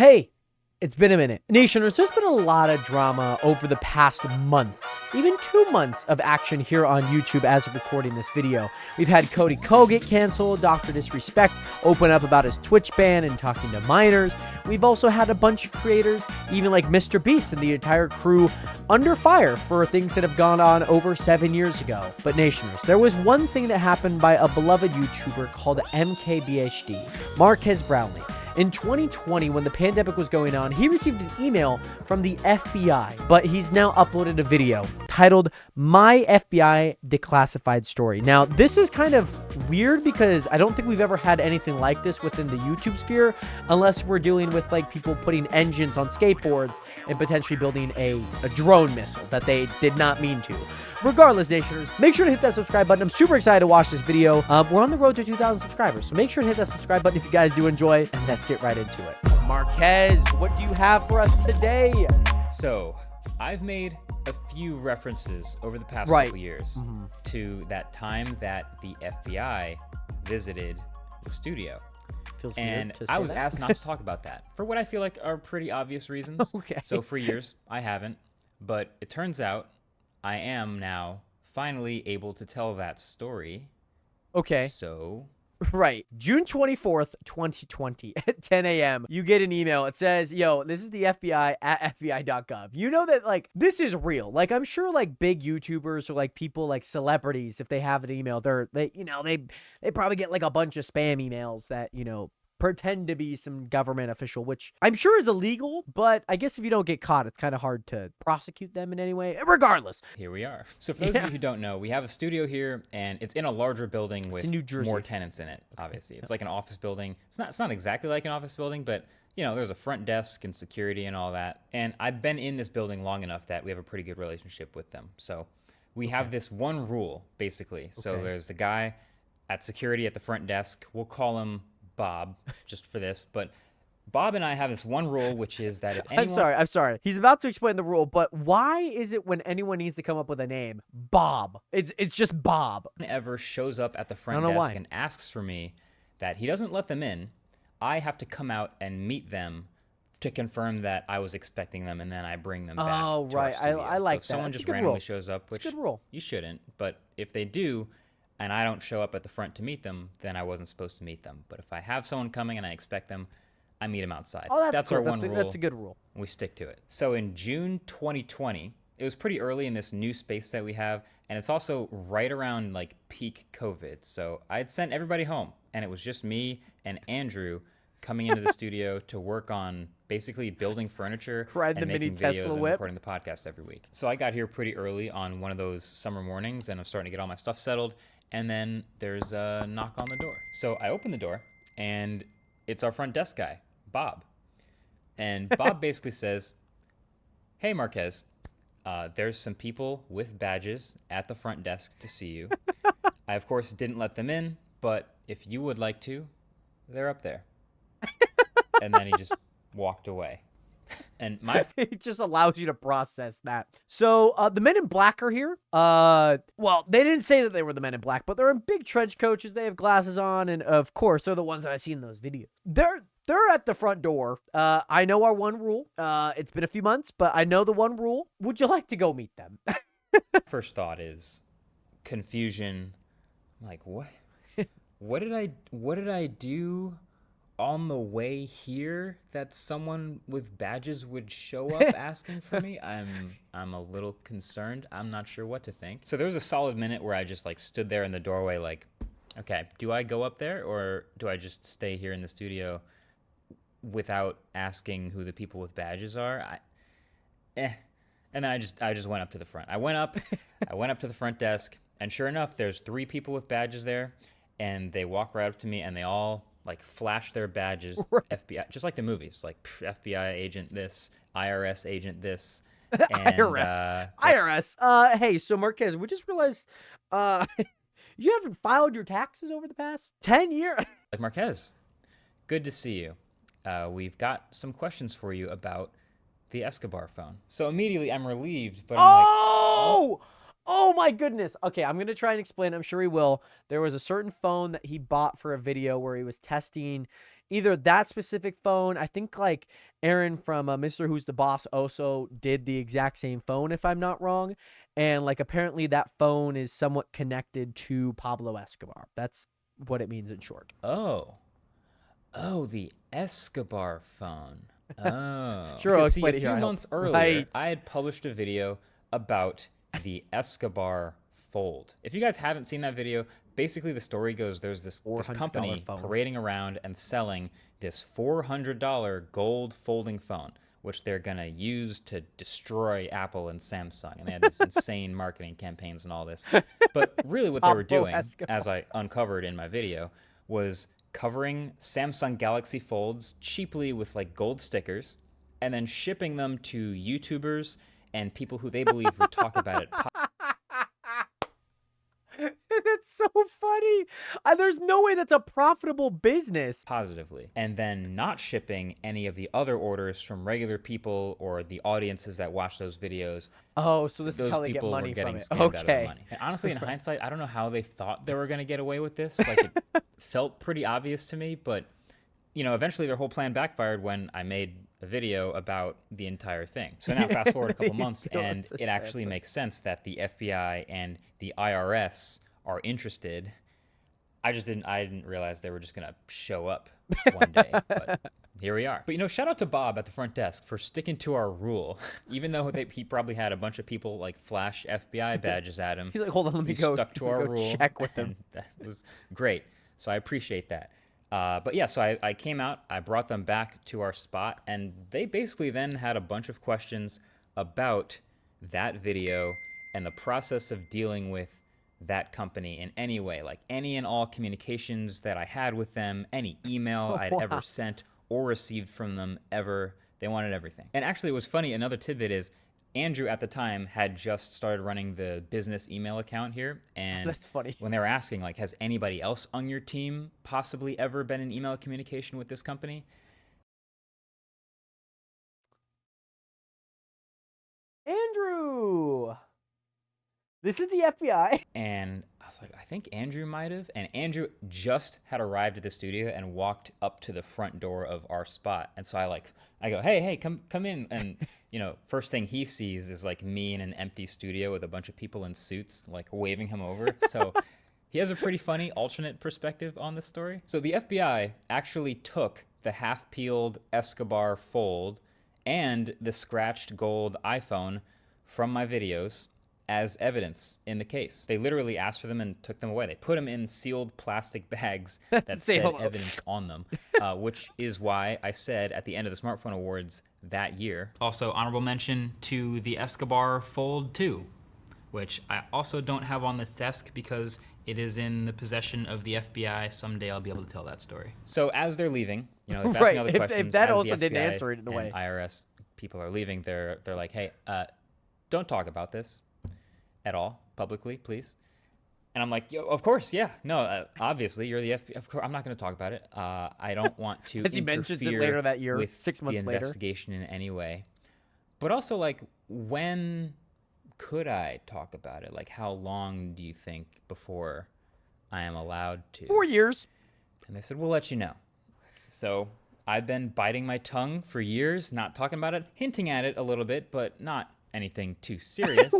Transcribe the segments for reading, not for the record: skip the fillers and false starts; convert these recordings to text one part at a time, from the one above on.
Hey, it's been a minute. Nationers, there's been a lot of drama over the past month, even 2 months of action here on YouTube as of recording this video. We've had Cody Ko get canceled, Dr. Disrespect open up about his Twitch ban and talking to minors. We've also had a bunch of creators, even like Mr. Beast and the entire crew, under fire for things that have gone on over 7 years ago. But Nationers, there was one thing that happened by a beloved YouTuber called MKBHD, Marquez Brownlee. In 2020, when the pandemic was going on, he received an email from the FBI, but he's now uploaded a video titled My FBI Declassified Story. Now, this is kind of weird because I don't think we've ever had anything like this within the YouTube sphere, unless we're dealing with like people putting engines on skateboards and potentially building a drone missile that they did not mean to. Regardless, Nationers, make sure to hit that subscribe button. I'm super excited to watch this video. We're on the road to 2,000 subscribers, so make sure to hit that subscribe button if you guys do enjoy, and let's get right into it. Marquez, what do you have for us today? So, I've made a few references over the past couple years to that time that the FBI visited the studio. Feels and weird to I say was that. asked not to talk about that for what I feel like are pretty obvious reasons. Okay. So for years, I haven't. But it turns out I am now finally able to tell that story. Okay. So... Right. June 24th, 2020 at 10 a.m. You get an email. It says, yo, this is the FBI at FBI.gov. You know that, like, this is real. Like, I'm sure, like, big YouTubers or, like, people, like, celebrities, if they have an email, they probably get, like, a bunch of spam emails that, pretend to be some government official, which I'm sure is illegal, but I guess if you don't get caught, it's kind of hard to prosecute them in any way. Regardless. Here we are. So for those of you who don't know, we have a studio here, and it's in a larger building with New Jersey. more tenants in it, obviously. It's like an office building. It's not exactly like an office building, but, there's a front desk and security and all that. And I've been in this building long enough that we have a pretty good relationship with them. So we have this one rule, basically. So there's the guy at security at the front desk. We'll call him Bob, just for this, but Bob and I have this one rule, which is that if anyone... I'm sorry. He's about to explain the rule, but why is it when anyone needs to come up with a name, Bob? It's just Bob. Ever shows up at the front desk and asks for me, that he doesn't let them in, I have to come out and meet them to confirm that I was expecting them, and then I bring them back. Oh, to right. our studio. I like so if someone that. just randomly shows up, which good rule. You shouldn't, but if they do, and I don't show up at the front to meet them, then I wasn't supposed to meet them. But if I have someone coming and I expect them, I meet them outside. Oh, that's cool. our one rule. That's a good rule. We stick to it. So in June 2020, it was pretty early in this new space that we have, and it's also right around like peak COVID. So I had sent everybody home, and it was just me and Andrew coming into the studio to work on basically building furniture and making videos and recording the podcast every week. So I got here pretty early on one of those summer mornings, and I'm starting to get all my stuff settled. And then there's a knock on the door. So I open the door, and it's our front desk guy, Bob. And Bob basically says, hey, Marquez, there's some people with badges at the front desk to see you. I, of course, didn't let them in, but if you would like to, they're up there. And then he just walked away. And it just allows you to process that. So the Men in Black are here. Well, they didn't say that they were the Men in Black, but they're in big trench coats. They have glasses on, and of course, they're the ones that I've seen in those videos. They're at the front door. I know our one rule. It's been a few months, but I know the one rule. Would you like to go meet them? First thought is confusion. Like, what? What did I do on the way here that someone with badges would show up asking for me? I'm a little concerned. I'm not sure what to think. So there was a solid minute where I just like stood there in the doorway like, okay, do I go up there or do I just stay here in the studio without asking who the people with badges are? And then I just went up to the front. I went up to the front desk, and sure enough, there's 3 people with badges there, and they walk right up to me, and they all like flash their badges, FBI, just like the movies, like FBI agent this, IRS agent this, and, IRS. Hey, so Marquez, we just realized, you haven't filed your taxes over the past 10 years. Like, Marquez, good to see you. We've got some questions for you about the Escobar phone. So immediately I'm relieved, but I'm like, oh my goodness. Okay, I'm going to try and explain. I'm sure he will. There was a certain phone that he bought for a video where he was testing either that specific phone. I think like Aaron from Mr. Who's the Boss also did the exact same phone, if I'm not wrong. And like apparently that phone is somewhat connected to Pablo Escobar. That's what it means in short. Oh. Oh, the Escobar phone. Oh. Sure, I'll Because see, a explain it here, few I hope. months earlier, Right. I had published a video about the Escobar Fold. If you guys haven't seen that video, basically the story goes there's this $400 company phone. parading around and selling this $400 gold folding phone, which they're going to use to destroy Apple and Samsung. And they had these insane marketing campaigns and all this. But really what they were Pablo doing, Escobar. as I uncovered in my video, was covering Samsung Galaxy Folds cheaply with like gold stickers and then shipping them to YouTubers and people who they believe would talk about it That's so funny. There's no way that's a profitable business. positively, and then not shipping any of the other orders from regular people or the audiences that watch those videos. Oh, so this is Those how they get people were money getting from it. scammed out of their Okay. money. And honestly, in hindsight, I don't know how they thought they were going to get away with this. Like, it felt pretty obvious to me, but, you know, eventually their whole plan backfired when I made a video about the entire thing. So now fast forward a couple months, and it actually makes sense that the FBI and the IRS are interested. I didn't realize they were just going to show up one day, but here we are. But, you know, shout out to Bob at the front desk for sticking to our rule, even though he probably had a bunch of people like flash FBI badges at him. He's like, hold on, let me He go. stuck to let me our go rule. Check with him. And that was great. So I appreciate that. But yeah, so I came out, I brought them back to our spot, and they basically then had a bunch of questions about that video and the process of dealing with that company in any way, like any and all communications that I had with them, any email I'd ever sent or received from them ever. They wanted everything. And actually, it was funny. Another tidbit is Andrew at the time had just started running the business email account here. And That's funny. when they were asking, like, has anybody else on your team possibly ever been in email communication with this company? Andrew, this is the FBI. And I was like, I think Andrew might have. And Andrew just had arrived at the studio and walked up to the front door of our spot. And so I go, hey, come in. And, you know, first thing he sees is like me in an empty studio with a bunch of people in suits, like waving him over. So he has a pretty funny alternate perspective on this story. So the FBI actually took the half-peeled Escobar Fold and the scratched gold iPhone from my videos as evidence in the case. They literally asked for them and took them away. They put them in sealed plastic bags that Say said hello. evidence on them, which is why I said at the end of the Smartphone Awards that year. Also, honorable mention to the Escobar Fold 2, which I also don't have on this desk because it is in the possession of the FBI. Someday I'll be able to tell that story. So as they're leaving, you know, they've asked me all the Right, if questions. that as also the didn't FBI answer it in a and way. IRS people are leaving, they're like, hey, don't talk about this at all publicly, please. And I'm like, yo, of course, yeah, no, obviously you're the FBI. Of course, I'm not going to talk about it. I don't want to As he mentions it interfere later that year, with 6 months the later. investigation in any way. But also, like, when could I talk about it? Like, how long do you think before I am allowed to? 4 years. And they said, we'll let you know. So I've been biting my tongue for years, not talking about it, hinting at it a little bit, but not anything too serious.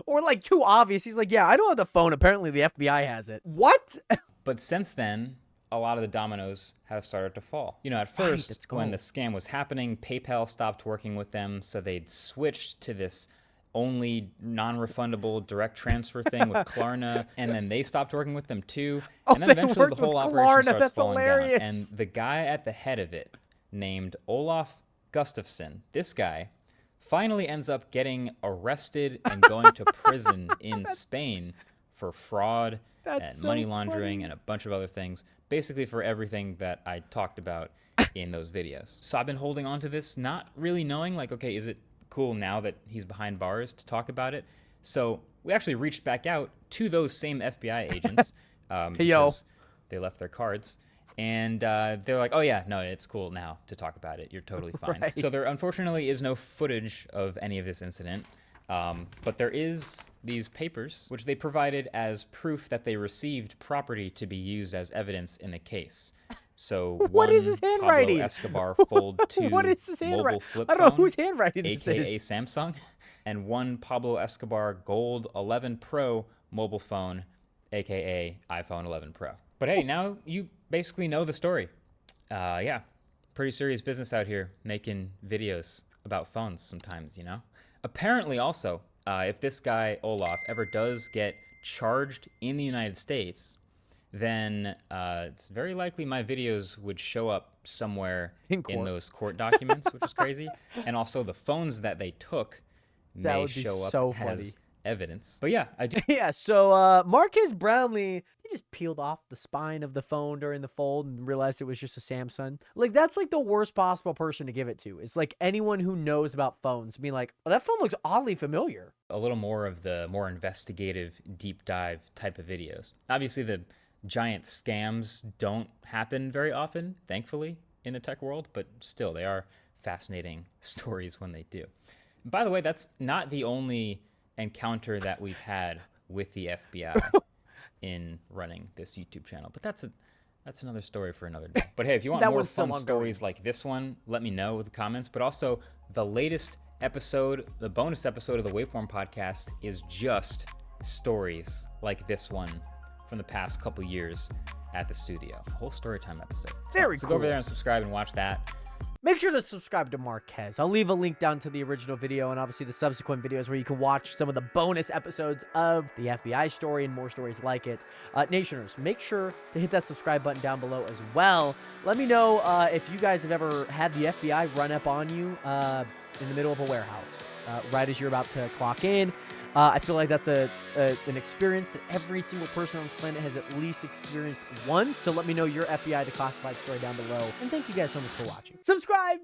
or like too obvious. He's like, yeah, I don't have the phone. Apparently the FBI has it. What? But since then, a lot of the dominoes have started to fall. You know, at first, let's when go. the scam was happening, PayPal stopped working with them, so they'd switched to this only non-refundable direct transfer thing with Klarna, and then they stopped working with them too. And then they eventually the worked whole with operation Klarna. starts That's falling hilarious. down. And the guy at the head of it, named Olaf Gustafsson, this guy finally ends up getting arrested and going to prison in Spain for fraud That's and so money laundering funny. and a bunch of other things, basically for everything that I talked about in those videos. So I've been holding on to this, not really knowing, like, okay, is it cool now that he's behind bars to talk about it? So we actually reached back out to those same FBI agents Yo. because they left their cards. And they're like, oh, yeah, no, it's cool now to talk about it. You're totally fine. Right. So there, unfortunately, is no footage of any of this incident. But there is these papers, which they provided as proof that they received property to be used as evidence in the case. So What is one his Pablo handwriting? Escobar Fold 2 What is his mobile handwriting? flip I don't know phone, whose handwriting this aka is. Samsung, and one Pablo Escobar Gold 11 Pro mobile phone, aka iPhone 11 Pro. But hey, now you basically know the story. Yeah, pretty serious business out here making videos about phones sometimes, you know? Apparently, also, if this guy, Olaf, ever does get charged in the United States, then it's very likely my videos would show up somewhere in those court documents, which is crazy. And also the phones that they took That may would be show up so as funny. evidence. But yeah, I do. Yeah, so Marcus Brownlee, he just peeled off the spine of the phone during the fold and realized it was just a Samsung. Like, that's like the worst possible person to give it to. It's like anyone who knows about phones being like, oh, that phone looks oddly familiar. A little more of the more investigative, deep dive type of videos. Obviously, the giant scams don't happen very often, thankfully, in the tech world, but still, they are fascinating stories when they do. By the way, that's not the only encounter that we've had with the FBI in running this YouTube channel, but that's another story for another day. But hey, if you want more fun stories like this one, let me know in the comments. But also, the latest episode, the bonus episode of the Waveform podcast, is just stories like this one from the past couple years at the studio. A whole story time episode. So go over there and subscribe and watch that. Make sure to subscribe to Marquez. I'll leave a link down to the original video and obviously the subsequent videos where you can watch some of the bonus episodes of the FBI story and more stories like it. Nationers, make sure to hit that subscribe button down below as well. Let me know if you guys have ever had the FBI run up on you in the middle of a warehouse right as you're about to clock in. I feel like that's an experience that every single person on this planet has at least experienced once. So let me know your FBI Declassified story down below. And thank you guys so much for watching. Subscribe!